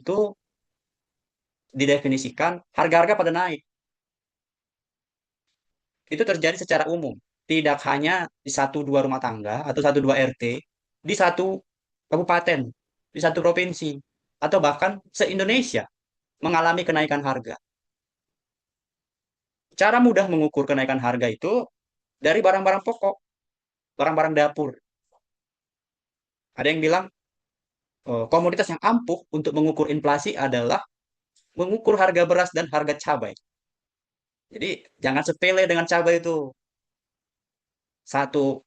itu didefinisikan harga-harga pada naik. Itu terjadi secara umum. Tidak hanya di satu dua rumah tangga atau satu dua RT, di satu kabupaten, di satu provinsi, atau bahkan se-Indonesia mengalami kenaikan harga. Cara mudah mengukur kenaikan harga itu dari barang-barang pokok, barang-barang dapur. Ada yang bilang komoditas yang ampuh untuk mengukur inflasi adalah mengukur harga beras dan harga cabai. Jadi jangan sepele dengan cabai itu. Satu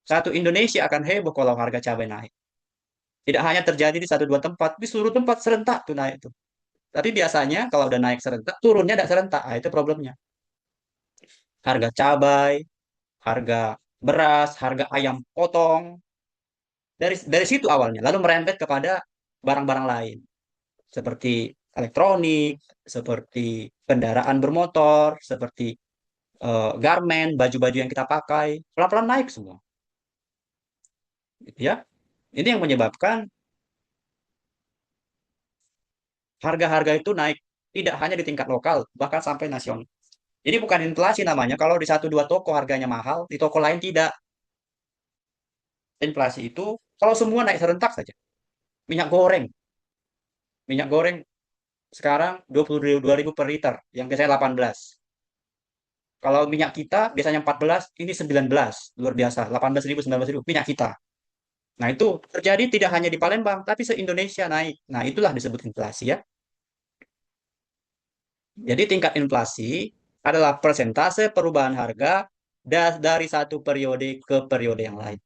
satu Indonesia akan heboh kalau harga cabai naik. Tidak hanya terjadi di satu dua tempat, di seluruh tempat serentak tuh naik tuh. Tapi biasanya kalau udah naik serentak, turunnya tidak serentak. Nah, itu problemnya. Harga cabai, harga beras, harga ayam potong, dari situ awalnya, lalu merembet kepada barang-barang lain seperti elektronik, seperti kendaraan bermotor, seperti garmen, baju-baju yang kita pakai, pelan-pelan naik semua, gitu ya. Ini yang menyebabkan harga-harga itu naik tidak hanya di tingkat lokal, bahkan sampai nasional. Jadi bukan inflasi namanya. Kalau di satu dua toko harganya mahal, di toko lain tidak. Inflasi itu kalau semua naik serentak saja. Minyak goreng, minyak goreng sekarang 22.000 per liter, yang biasanya 18. Kalau minyak kita biasanya 14, ini 19. Luar biasa, 18.000, 19.000 minyak kita. Nah, itu terjadi tidak hanya di Palembang, tapi se-Indonesia naik. Nah, itulah disebut inflasi ya. Jadi tingkat inflasi adalah persentase perubahan harga dari satu periode ke periode yang lain.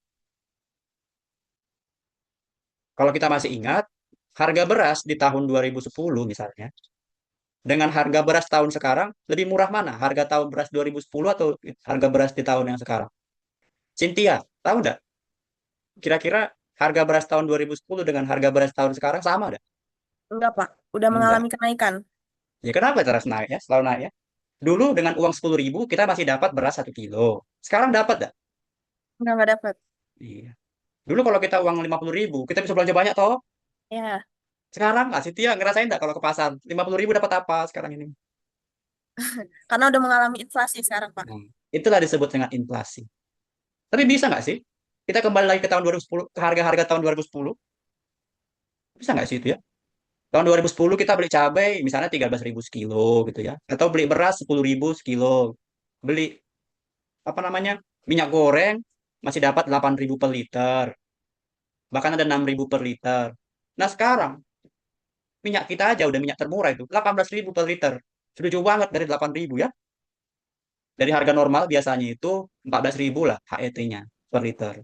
Kalau kita masih ingat, harga beras di tahun 2010 misalnya, dengan harga beras tahun sekarang, lebih murah mana? Harga tahun beras 2010 atau harga beras di tahun yang sekarang? Cynthia, tahu nggak? Kira-kira harga beras tahun 2010 dengan harga beras tahun sekarang sama nggak? Enggak, Pak. Udah Enggak. mengalami kenaikan. Ya kenapa terus naik ya? Selalu naik ya. Dulu dengan uang 10.000 kita masih dapat beras 1 kilo. Sekarang dapat nggak? Enggak dapat. Iya. Dulu kalau kita uang 50.000, kita bisa belanja banyak toh. Ya, Sekarang nggak sih, Tia ngerasain nggak kalau ke pasar? 50.000 dapat apa sekarang ini? karena udah mengalami inflasi sekarang, Pak. Nah, itulah disebut dengan inflasi. Tapi bisa nggak sih? Kita kembali lagi ke tahun 2010, ke harga-harga tahun 2010. Bisa nggak sih itu ya? Tahun 2010 kita beli cabai misalnya 13.000 sekilo gitu ya. Atau beli beras 10.000 sekilo. Beli apa namanya? Minyak goreng masih dapat 8.000 per liter. Bahkan ada 6.000 per liter. Nah sekarang minyak kita aja udah minyak termurah itu 18.000 per liter. Sudah jauh banget dari 8.000 ya. Dari harga normal biasanya itu 14.000 lah HET-nya per liter.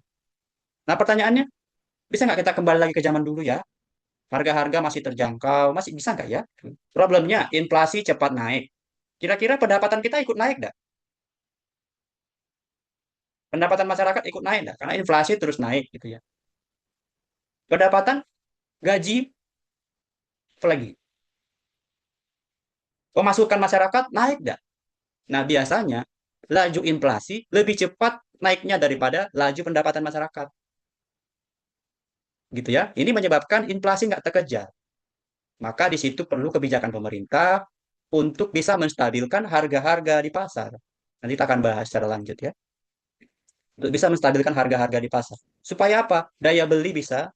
Nah pertanyaannya, bisa nggak kita kembali lagi ke zaman dulu ya? Harga-harga masih terjangkau, masih bisa nggak ya? Problemnya inflasi cepat naik. Kira-kira pendapatan kita ikut naik nggak? Pendapatan masyarakat ikut naik nggak? Karena inflasi terus naik gitu ya. Pendapatan, gaji, apalagi pemasukan masyarakat naik nggak? Nah biasanya laju inflasi lebih cepat naiknya daripada laju pendapatan masyarakat. Gitu ya. Ini menyebabkan inflasi nggak terkejar. Maka di situ perlu kebijakan pemerintah untuk bisa menstabilkan harga-harga di pasar. Nanti kita akan bahas secara lanjut ya. Untuk bisa menstabilkan harga-harga di pasar. Supaya apa? Daya beli bisa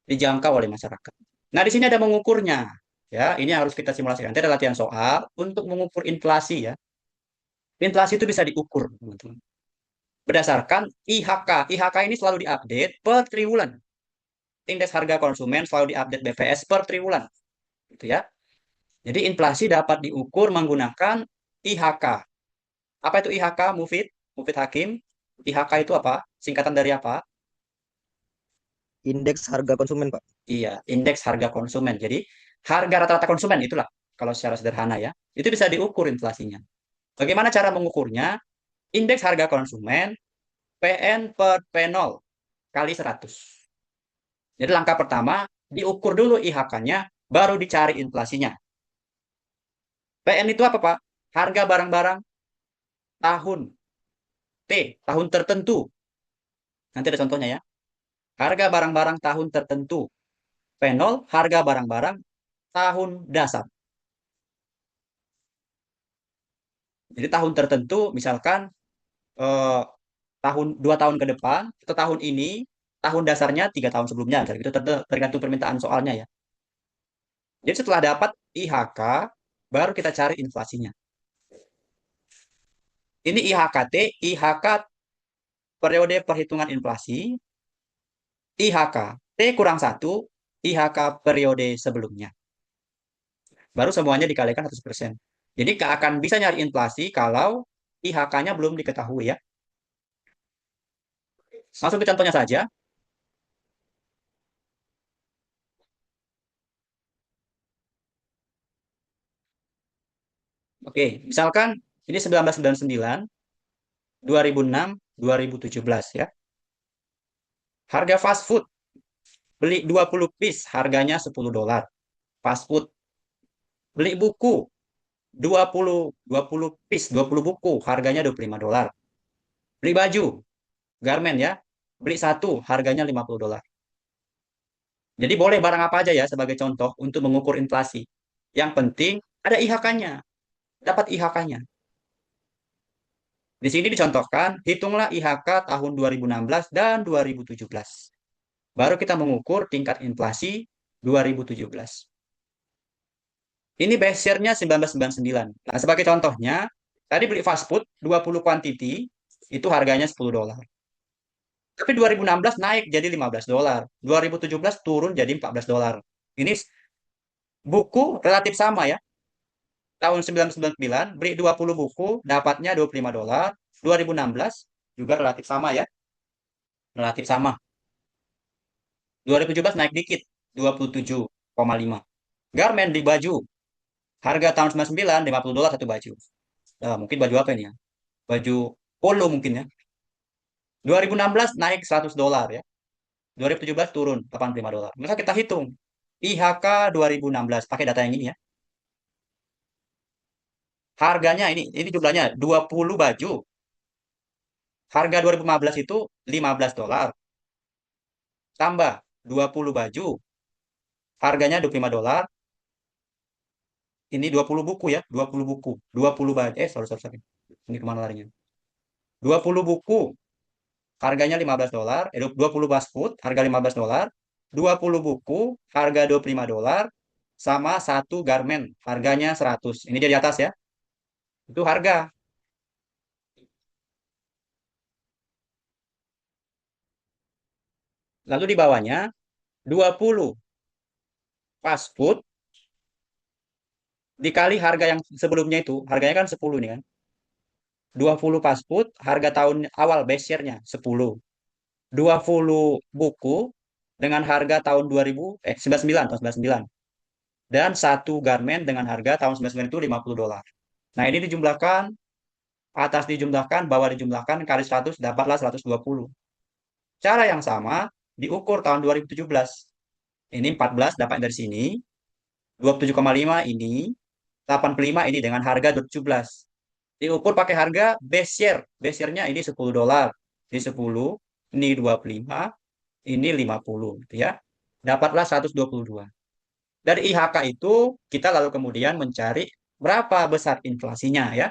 dijangkau oleh masyarakat. Nah, di sini ada mengukurnya. Ya, ini harus kita simulasikan. Nanti ada latihan soal untuk mengukur inflasi ya. Inflasi itu bisa diukur, teman-teman. Berdasarkan IHK. IHK ini selalu diupdate per triwulan. Indeks harga konsumen selalu diupdate BPS per triwulan. Gitu ya. Jadi inflasi dapat diukur menggunakan IHK. Apa itu IHK, Mufid? Mufid Hakim. IHK itu apa? Singkatan dari apa? Indeks harga konsumen, Pak. Iya, indeks harga konsumen. Jadi, harga rata-rata konsumen itulah, kalau secara sederhana ya. Itu bisa diukur inflasinya. Bagaimana cara mengukurnya? Indeks harga konsumen PN per P0 kali 100. Jadi langkah pertama, diukur dulu IHK-nya, baru dicari inflasinya. PN itu apa, Pak? Harga barang-barang tahun. T, tahun tertentu. Nanti ada contohnya ya. Harga barang-barang tahun tertentu. P0 harga barang-barang tahun dasar. Jadi tahun tertentu, misalkan eh, tahun 2 tahun ke depan atau tahun ini, tahun dasarnya 3 tahun sebelumnya. Jadi itu tergantung permintaan soalnya ya. Jadi setelah dapat IHK, baru kita cari inflasinya. Ini IHKT, IHK periode perhitungan inflasi, IHK T kurang satu, IHK periode sebelumnya. Baru semuanya dikalikan 100%. Jadi nggak akan bisa nyari inflasi kalau IHK-nya belum diketahui ya. Masuk ke contohnya saja. Oke, misalkan ini 1999, 2006, 2017 ya. Harga fast food, beli 20 piece harganya $10. Fast food. Beli buku 20 piece, 20 buku harganya $25. Beli baju, garment ya. Beli satu harganya $50. Jadi boleh barang apa aja ya sebagai contoh untuk mengukur inflasi. Yang penting ada IHK-nya, dapat IHK-nya. Di sini dicontohkan, hitunglah IHK tahun 2016 dan 2017. Baru kita mengukur tingkat inflasi 2017. Ini base year-nya 1999. Nah, sebagai contohnya, tadi beli fast food 20 quantity, itu harganya $10. Tapi 2016 naik jadi $15. 2017 turun jadi $14. Ini buku relatif sama ya. Tahun 1999 beli 20 buku, dapatnya $25. 2016 juga relatif sama ya. Relatif sama. 2017 naik dikit, 27,5. Garment di baju, harga tahun 99 $50 satu baju. Nah, mungkin baju apa ini ya? Baju polo mungkin ya. 2016 naik $100 ya. 2017 turun $85. Maka kita hitung IHK 2016 pakai data yang ini ya. Harganya ini jumlahnya 20 baju. Harga 2015 itu $15. Tambah 20 baju. Harganya $25. Ini 20 buku ya, 20 buku. 20 baju. Sorry, sorry, sorry. Ini kemana larinya? 20 buku. Harganya $15. 20 basket, harga $15. 20 buku, harga $25. Sama satu garment, harganya 100. Ini dia di atas ya. Itu harga. Lalu di bawahnya 20 fast food dikali harga yang sebelumnya itu, harganya kan 10 nih kan. 20 fast food, harga tahun awal base year-nya 10. 20 buku dengan harga tahun 99 tahun 99. Dan satu garment dengan harga tahun 99 itu $50. Nah, ini dijumlahkan, atas dijumlahkan, bawah dijumlahkan, kali 100, dapatlah 120. Cara yang sama, diukur tahun 2017. Ini 14 dapat dari sini, 27,5 ini, 85 ini dengan harga 2017. Diukur pakai harga base year. Base year-nya ini $10. Ini 10, ini 25, ini 50 gitu ya. Dapatlah 122. Dari IHK itu kita lalu kemudian mencari berapa besar inflasinya ya.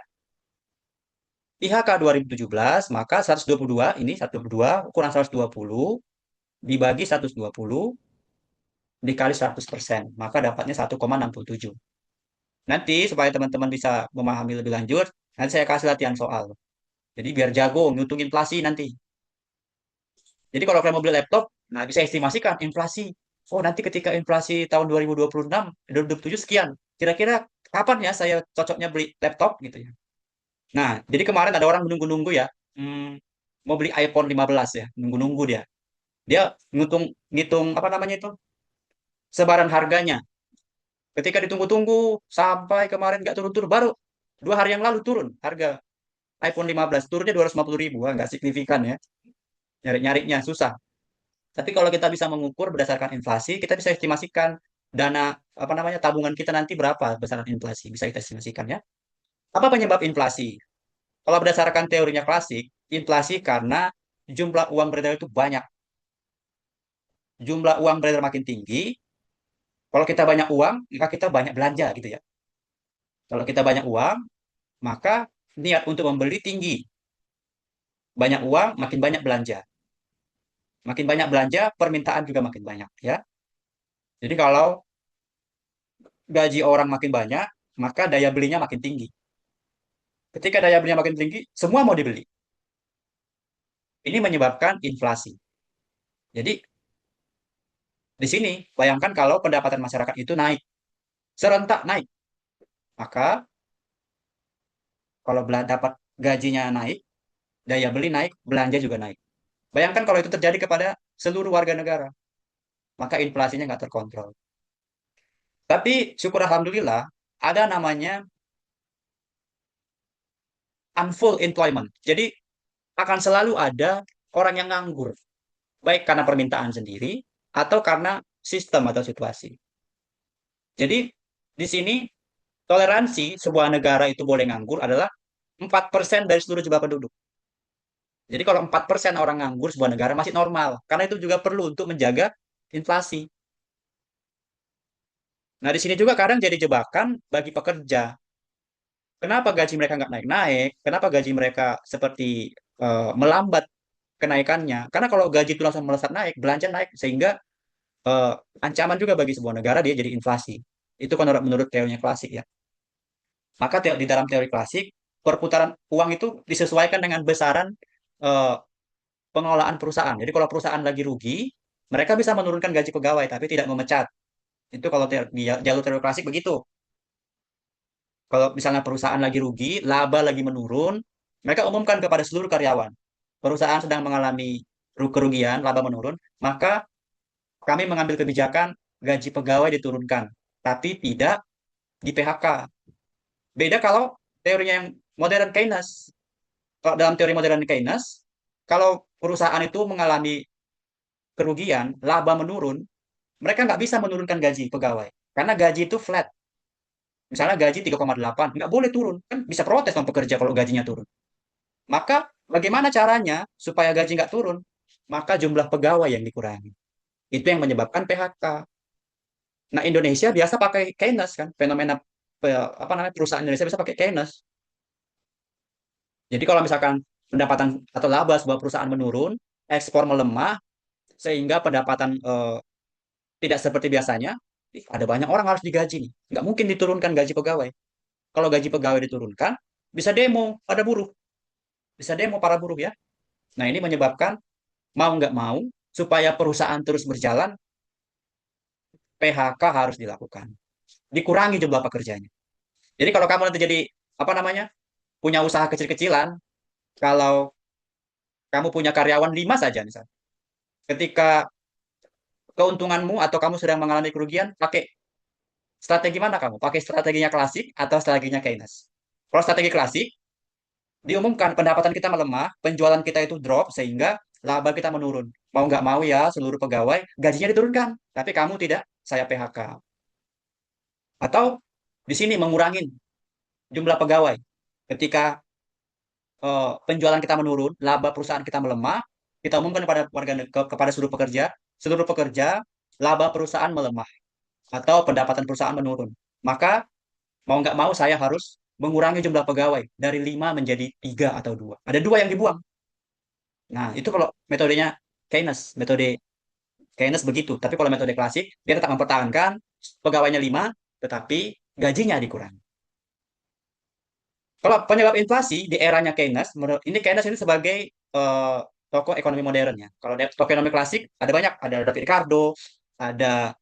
IHK 2017 maka 122 ini 122 ukuran 120 dibagi 120 dikali 100%, maka dapatnya 1,67. Nanti supaya teman-teman bisa memahami lebih lanjut, nanti saya kasih latihan soal. Jadi biar jago ngitung inflasi nanti. Jadi kalau kalian mau beli laptop, nah bisa estimasikan inflasi. Oh, nanti ketika inflasi tahun 2026, 2027 sekian. Kira-kira kapan ya saya cocoknya beli laptop gitu ya. Nah, jadi kemarin ada orang menunggu-nunggu ya. Hmm, mau beli iPhone 15 ya, nunggu-nunggu dia. Dia ngitung ngitung apa namanya itu? Sebaran harganya. Ketika ditunggu-tunggu sampai kemarin nggak turun-turun, baru 2 hari yang lalu turun harga iPhone 15 turunnya 250.000. Wah, nggak signifikan ya. Nyari-nyarinya susah. Tapi kalau kita bisa mengukur berdasarkan inflasi, kita bisa estimasikan dana apa namanya tabungan kita nanti berapa besaran inflasi. Bisa kita estimasikan ya. Apa penyebab inflasi? Kalau berdasarkan teorinya klasik, inflasi karena jumlah uang beredar itu banyak. Jumlah uang beredar makin tinggi, Kalau kita banyak uang, maka kita banyak belanja gitu ya. Kalau kita banyak uang, maka niat untuk membeli tinggi. Banyak uang, makin banyak belanja. Makin banyak belanja, permintaan juga makin banyak ya. Jadi kalau gaji orang makin banyak, maka daya belinya makin tinggi. Ketika daya belinya makin tinggi, semua mau dibeli. Ini menyebabkan inflasi. Jadi di sini bayangkan kalau pendapatan masyarakat itu naik, serentak naik, maka kalau dapat gajinya naik, daya beli naik, belanja juga naik. Bayangkan kalau itu terjadi kepada seluruh warga negara, maka inflasinya nggak terkontrol. Tapi syukur alhamdulillah ada namanya unfull employment. Jadi akan selalu ada orang yang nganggur, baik karena permintaan sendiri atau karena sistem atau situasi. Jadi di sini toleransi sebuah negara itu boleh nganggur adalah 4% dari seluruh jumlah penduduk. Jadi kalau 4% orang nganggur sebuah negara masih normal, karena itu juga perlu untuk menjaga inflasi. Nah, di sini juga kadang jadi jebakan bagi pekerja. Kenapa gaji mereka nggak naik-naik? Kenapa gaji mereka seperti melambat kenaikannya? Karena kalau gaji itu langsung melesat naik, belanja naik, sehingga eh, ancaman juga bagi sebuah negara dia jadi inflasi. Itu kan menurut teorinya klasik ya. Maka di dalam teori klasik, perputaran uang itu disesuaikan dengan besaran eh, pengelolaan perusahaan. Jadi kalau perusahaan lagi rugi, mereka bisa menurunkan gaji pegawai tapi tidak memecat. Itu kalau di jalur teori klasik begitu. Kalau misalnya perusahaan lagi rugi, laba lagi menurun, mereka umumkan kepada seluruh karyawan. Perusahaan sedang mengalami kerugian, laba menurun, maka kami mengambil kebijakan gaji pegawai diturunkan, tapi tidak di PHK. Beda kalau teorinya yang modern Keynes. Kalau dalam teori modern Keynes, kalau perusahaan itu mengalami kerugian, laba menurun, mereka nggak bisa menurunkan gaji pegawai. Karena gaji itu flat. Misalnya gaji 3,8, nggak boleh turun. Kan bisa protes sama pekerja kalau gajinya turun. Maka bagaimana caranya supaya gaji nggak turun? Maka jumlah pegawai yang dikurangi. Itu yang menyebabkan PHK. Nah, Indonesia biasa pakai Keynes kan, fenomena apa namanya perusahaan Indonesia bisa pakai Keynes. Jadi kalau misalkan pendapatan atau laba sebuah perusahaan menurun, ekspor melemah, sehingga pendapatan tidak seperti biasanya, ada banyak orang harus digaji nih. Nggak mungkin diturunkan gaji pegawai. Kalau gaji pegawai diturunkan, bisa demo pada buruh. Bisa demo para buruh ya. Nah, ini menyebabkan mau nggak mau, supaya perusahaan terus berjalan, PHK harus dilakukan. Dikurangi jumlah pekerjanya. Jadi kalau kamu nanti jadi, apa namanya, punya usaha kecil-kecilan, kalau kamu punya karyawan 5 saja misalnya. Ketika keuntunganmu atau kamu sedang mengalami kerugian, pakai strategi mana kamu? Pakai strateginya klasik atau strateginya Keynes? Kalau strategi klasik, diumumkan pendapatan kita melemah, penjualan kita itu drop sehingga laba kita menurun. Mau nggak mau ya seluruh pegawai gajinya diturunkan, tapi kamu tidak, saya PHK. Atau di sini mengurangin jumlah pegawai. Ketika penjualan kita menurun, laba perusahaan kita melemah, kita umumkan kepada kepada seluruh pekerja, laba perusahaan melemah atau pendapatan perusahaan menurun. Maka mau nggak mau saya harus mengurangi jumlah pegawai dari 5 menjadi 3 atau 2. Ada 2 yang dibuang. Nah, itu kalau metodenya Keynes, metode Keynes begitu. Tapi kalau metode klasik, dia tetap mempertahankan pegawainya 5, tetapi gajinya dikurangi. Kalau penyebab inflasi di eranya Keynes, ini Keynes ini sebagai eh, tokoh ekonomi modern ya. Kalau tokoh ekonomi klasik ada banyak, ada David Ricardo, ada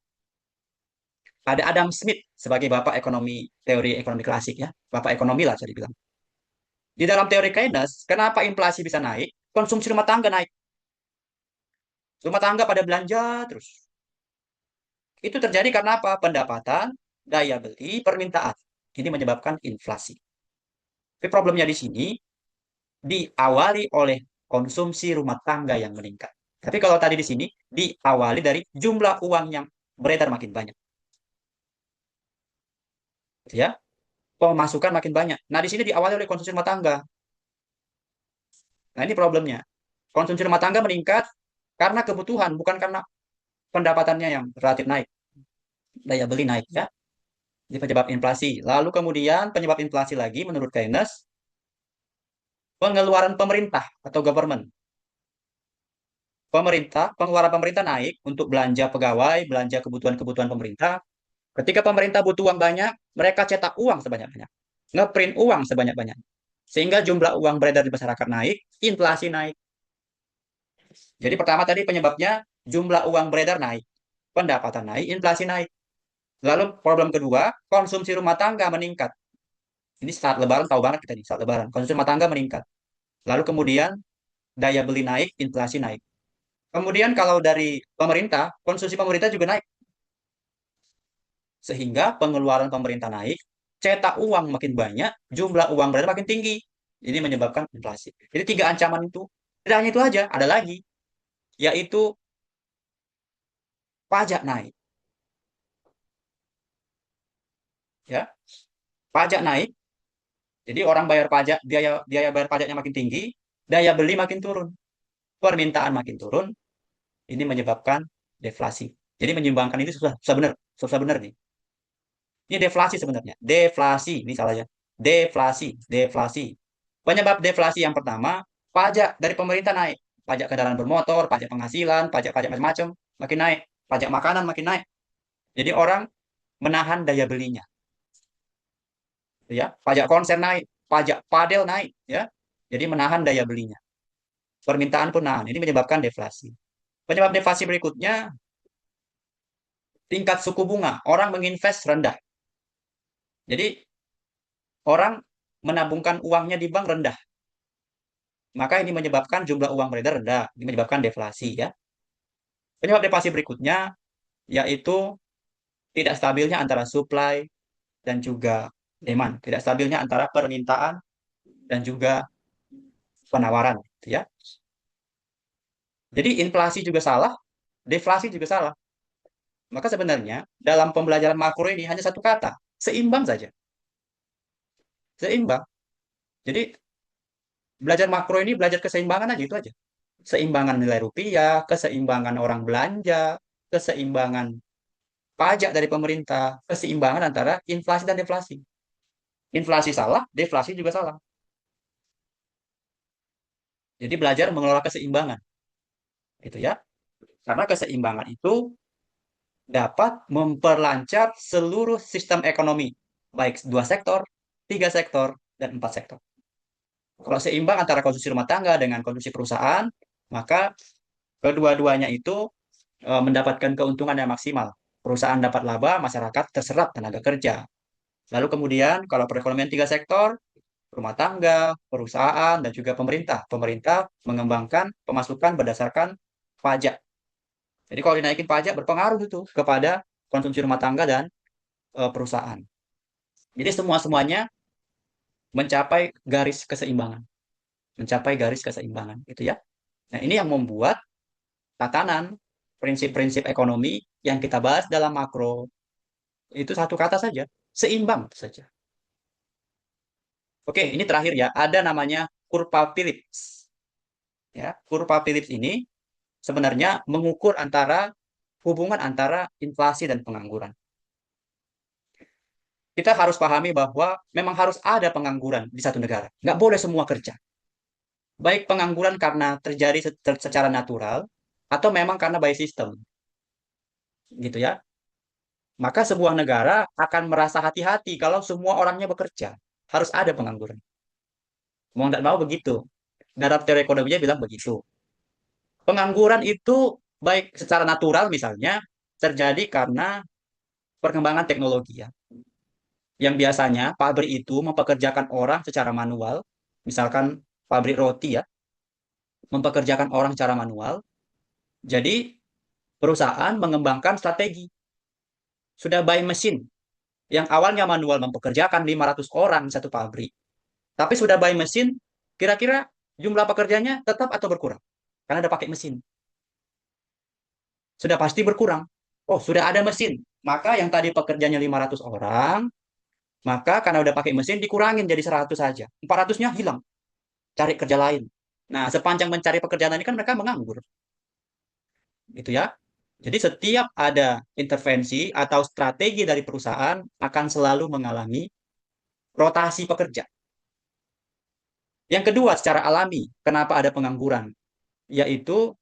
Adam Smith sebagai bapak ekonomi teori ekonomi klasik ya, bapak ekonomi lah bisa dibilang. Di dalam teori Keynes, kenapa inflasi bisa naik? Konsumsi rumah tangga naik. Rumah tangga pada belanja terus. Itu terjadi karena apa? Pendapatan, daya beli, permintaan. Ini menyebabkan inflasi. Tapi problemnya di sini diawali oleh konsumsi rumah tangga yang meningkat. Tapi kalau tadi di sini diawali dari jumlah uang yang beredar makin banyak, ya. Pemasukan makin banyak. Nah, di sini diawali oleh konsumsi rumah tangga. Nah, ini problemnya. Konsumsi rumah tangga meningkat karena kebutuhan, bukan karena pendapatannya yang relatif naik. daya beli naik ya. Ini penyebab inflasi. Lalu kemudian penyebab inflasi lagi menurut Keynes, pengeluaran pemerintah atau government. Pengeluaran pemerintah naik untuk belanja pegawai, belanja kebutuhan-kebutuhan pemerintah. Ketika pemerintah butuh uang banyak, mereka cetak uang sebanyak-banyak. Ngeprint uang sebanyak-banyak. Sehingga jumlah uang beredar di masyarakat naik, inflasi naik. Jadi pertama tadi penyebabnya jumlah uang beredar naik, pendapatan naik, inflasi naik. Lalu problem kedua, konsumsi rumah tangga meningkat. Ini saat lebaran tahu banget kita nih, saat lebaran. Konsumsi rumah tangga meningkat. Lalu kemudian daya beli naik, inflasi naik. Kemudian kalau dari pemerintah, konsumsi pemerintah juga naik. Sehingga pengeluaran pemerintah naik, cetak uang makin banyak, jumlah uang beredar makin tinggi. Ini menyebabkan inflasi. Jadi tiga ancaman itu. Tidak hanya itu aja, ada lagi, yaitu pajak naik. Ya, pajak naik. Jadi orang bayar pajak, biaya biaya bayar pajaknya makin tinggi, daya beli makin turun, permintaan makin turun. Ini menyebabkan deflasi. Jadi menyeimbangkan ini susah benar nih. Ini deflasi sebenarnya. Deflasi, ini salah ya. Deflasi. Penyebab deflasi yang pertama, pajak dari pemerintah naik. Pajak kendaraan bermotor, pajak penghasilan, pajak-pajak macam-macam makin naik. Pajak makanan makin naik. Jadi orang menahan daya belinya, ya. Pajak konser naik, pajak padel naik, ya. Jadi menahan daya belinya. Permintaan pun nahan. Ini menyebabkan deflasi. Penyebab deflasi berikutnya, tingkat suku bunga. Orang menginvest rendah. Jadi orang menabungkan uangnya di bank rendah. Maka ini menyebabkan jumlah uang beredar rendah. Ini menyebabkan deflasi ya. Penyebab deflasi berikutnya yaitu tidak stabilnya antara supply dan juga demand. Tidak stabilnya antara permintaan dan juga penawaran ya. Jadi inflasi juga salah, deflasi juga salah. Maka sebenarnya dalam pembelajaran makro ini hanya satu kata, seimbang saja. Seimbang. Jadi belajar makro ini belajar keseimbangan aja itu aja. Seimbangan nilai rupiah, keseimbangan orang belanja, keseimbangan pajak dari pemerintah, keseimbangan antara inflasi dan deflasi. Inflasi salah, deflasi juga salah. Jadi belajar mengelola keseimbangan, gitu ya. Karena keseimbangan itu dapat memperlancar seluruh sistem ekonomi, baik dua sektor, tiga sektor, dan empat sektor. Kalau seimbang antara konsumsi rumah tangga dengan konsumsi perusahaan, maka kedua-duanya itu mendapatkan keuntungan yang maksimal. Perusahaan dapat laba, masyarakat terserap tenaga kerja. Lalu kemudian kalau perekonomian tiga sektor, rumah tangga, perusahaan, dan juga pemerintah. Pemerintah mengembangkan pemasukan berdasarkan pajak. Jadi kalau dinaikin pajak berpengaruh itu kepada konsumsi rumah tangga dan perusahaan. Jadi semua-semuanya mencapai garis keseimbangan. Mencapai garis keseimbangan gitu ya. Nah, ini yang membuat tatanan prinsip-prinsip ekonomi yang kita bahas dalam makro itu satu kata saja, seimbang saja. Oke, ini terakhir ya, ada namanya kurva Phillips. Ya, kurva Phillips ini sebenarnya mengukur hubungan antara inflasi dan pengangguran. Kita harus pahami bahwa memang harus ada pengangguran di satu negara. Nggak boleh semua kerja. Baik pengangguran karena terjadi secara natural atau memang karena by system. Gitu ya. Maka sebuah negara akan merasa hati-hati kalau semua orangnya bekerja. Harus ada pengangguran. Mau nggak mau begitu. Dalam teori ekonominya bilang begitu. Pengangguran itu baik secara natural misalnya terjadi karena perkembangan teknologi ya. Yang biasanya pabrik itu mempekerjakan orang secara manual, misalkan pabrik roti ya, mempekerjakan orang secara manual. Jadi perusahaan mengembangkan strategi. Sudah buy mesin yang awalnya manual mempekerjakan 500 orang di satu pabrik. Tapi sudah buy mesin, kira-kira jumlah pekerjanya tetap atau berkurang? Karena ada pakai mesin. Sudah pasti berkurang. Oh, sudah ada mesin. Maka yang tadi pekerjanya 500 orang, maka karena udah pakai mesin dikurangin jadi 100 saja. 400-nya hilang. Cari kerja lain. Nah, sepanjang mencari pekerjaan ini kan mereka menganggur. Gitu ya. Jadi setiap ada intervensi atau strategi dari perusahaan akan selalu mengalami rotasi pekerja. Yang kedua, secara alami, kenapa ada pengangguran? Yaitu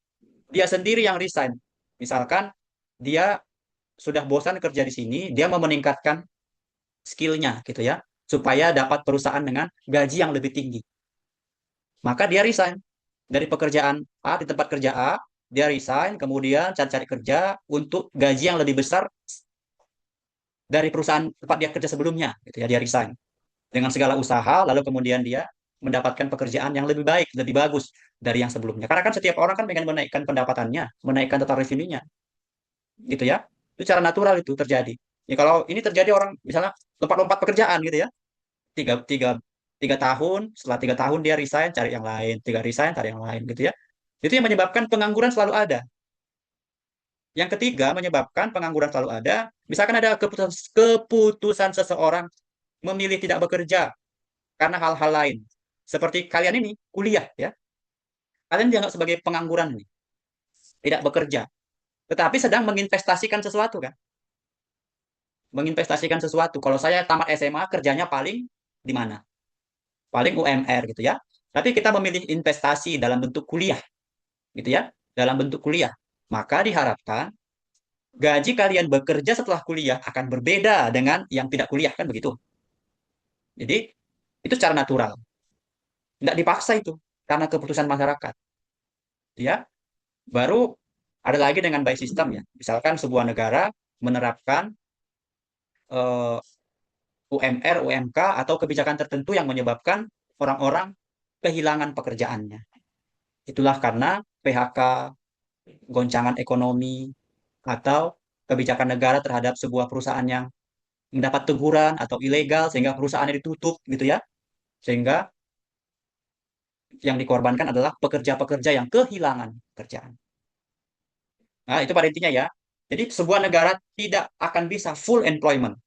dia sendiri yang resign. Misalkan dia sudah bosan kerja di sini, dia mau meningkatkan skillnya gitu ya, supaya dapat perusahaan dengan gaji yang lebih tinggi. Maka dia resign dari pekerjaan A di tempat kerja A, dia resign, kemudian cari-cari kerja untuk gaji yang lebih besar dari perusahaan tempat dia kerja sebelumnya, gitu ya, dia resign dengan segala usaha, lalu kemudian dia mendapatkan pekerjaan yang lebih baik, lebih bagus dari yang sebelumnya. Karena kan setiap orang kan pengen menaikkan pendapatannya, menaikkan total revenue-nya, gitu ya. Itu cara natural itu terjadi. Ya kalau ini terjadi orang misalnya lompat-lompat pekerjaan gitu ya, tiga, tiga, 3 tahun, setelah 3 tahun dia resign, cari yang lain, tiga resign, cari yang lain gitu ya. Itu yang menyebabkan pengangguran selalu ada. Yang ketiga menyebabkan pengangguran selalu ada, misalkan ada keputusan seseorang memilih tidak bekerja karena hal-hal lain. Seperti kalian ini, kuliah ya. Kalian dianggap sebagai pengangguran nih, tidak bekerja. Tetapi sedang menginvestasikan sesuatu kan. Menginvestasikan sesuatu. Kalau saya tamat SMA, kerjanya paling di mana? Paling UMR gitu ya. Tapi kita memilih investasi dalam bentuk kuliah gitu ya. Dalam bentuk kuliah. Maka diharapkan gaji kalian bekerja setelah kuliah akan berbeda dengan yang tidak kuliah kan begitu. Jadi itu secara natural. Tidak dipaksa itu karena keputusan masyarakat. Ya, baru ada lagi dengan by system ya. Misalkan sebuah negara menerapkan UMR, UMK atau kebijakan tertentu yang menyebabkan orang-orang kehilangan pekerjaannya. Itulah karena PHK, goncangan ekonomi, atau kebijakan negara terhadap sebuah perusahaan yang mendapat teguran atau ilegal sehingga perusahaannya ditutup gitu ya. Sehingga yang dikorbankan adalah pekerja-pekerja yang kehilangan pekerjaan. Nah, itu pada intinya ya. Jadi sebuah negara tidak akan bisa full employment.